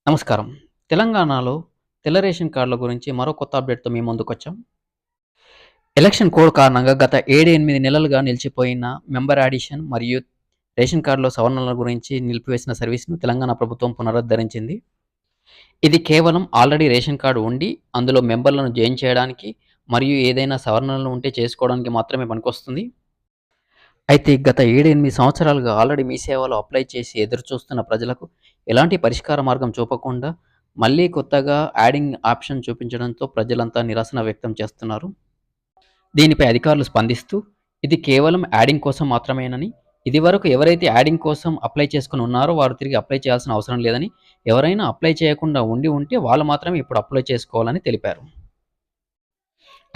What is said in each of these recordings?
నమస్కారం. తెలంగాణలో తెల్ల రేషన్ కార్డుల గురించి మరో కొత్త అప్డేట్‌తో మీ ముందుకొచ్చాం. ఎలక్షన్ కోడ్ కారణంగా గత 7, 8 నెలలుగా నిలిచిపోయిన మెంబర్ యాడిషన్ మరియు రేషన్ కార్డులో సవరణల గురించి నిలిపివేసిన సర్వీస్‌ను తెలంగాణ ప్రభుత్వం పునరుద్ధరించింది. ఇది కేవలం ఆల్రెడీ రేషన్ కార్డ్ ఉండి, అందులో మెంబర్‌లను జాయిన్ చేయడానికి మరియు ఏదైనా సవరణలు ఉంటే చేసుకోవడానికి మాత్రమే పనికొస్తుంది. అయితే గత 7, 8 సంవత్సరాలుగా ఆల్రెడీ మీ సేవలో అప్లై చేసి ఎదురుచూస్తున్న ప్రజలకు ఎలాంటి పరిష్కార మార్గం చూపకుండా, మళ్ళీ కొత్తగా యాడింగ్ ఆప్షన్ చూపించడంతో ప్రజలంతా నిరసన వ్యక్తం చేస్తున్నారు. దీనిపై అధికారులు స్పందిస్తూ, ఇది కేవలం యాడింగ్ కోసం మాత్రమేనని, ఇదివరకు ఎవరైతే యాడింగ్ కోసం అప్లై చేసుకొని ఉన్నారో వారు తిరిగి అప్లై చేయాల్సిన అవసరం లేదని, ఎవరైనా అప్లై చేయకుండా ఉంటే వాళ్ళు మాత్రమే ఇప్పుడు అప్లై చేసుకోవాలని తెలిపారు.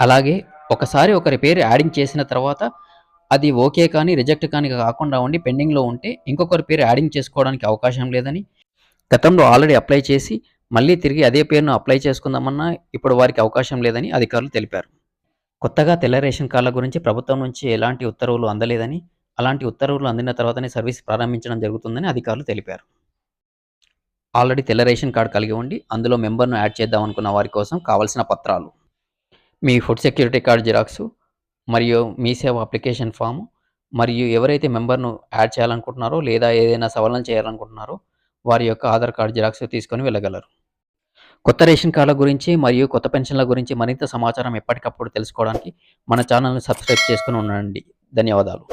అలాగే ఒకసారి ఒకరి పేరు యాడింగ్ చేసిన తర్వాత అది ఓకే కానీ, రిజెక్ట్ కానీ కాకుండా ఉండి పెండింగ్‌లో ఉంటే ఇంకొకరి పేరు యాడింగ్ చేసుకోవడానికి అవకాశం లేదని, గతంలో ఆల్రెడీ అప్లై చేసి మళ్ళీ తిరిగి అదే పేరును అప్లై చేసుకుందామన్నా ఇప్పుడు వారికి అవకాశం లేదని అధికారులు తెలిపారు. కొత్తగా తెల్ల రేషన్ కార్డుల గురించి ప్రభుత్వం నుంచి ఎలాంటి ఉత్తర్వులు అందలేదని, అలాంటి ఉత్తర్వులు అందిన తర్వాతనే సర్వీస్ ప్రారంభించడం జరుగుతుందని అధికారులు తెలిపారు. ఆల్రెడీ తెల్ల రేషన్ కార్డ్ కలిగి ఉండి అందులో మెంబర్‌ను యాడ్ చేద్దామనుకున్న వారి కోసం కావాల్సిన పత్రాలు: మీ ఫుడ్ సెక్యూరిటీ కార్డ్ జిరాక్సు, మరియు మీ సేవ అప్లికేషన్ ఫాము, మరియు ఎవరైతే మెంబర్‌ను యాడ్ చేయాలనుకుంటున్నారో లేదా ఏదైనా సవరణలు చేయాలనుకుంటున్నారో వారి యొక్క ఆధార్ కార్డ్ జిరాక్స్ తీసుకొని వెళ్ళగలరు. కొత్త రేషన్ కార్డుల గురించి మరియు కొత్త పెన్షన్ల గురించి మరింత సమాచారం ఎప్పటికప్పుడు తెలుసుకోవడానికి మన ఛానల్‌ని సబ్స్క్రైబ్ చేసుకొని ఉండండి. ధన్యవాదాలు.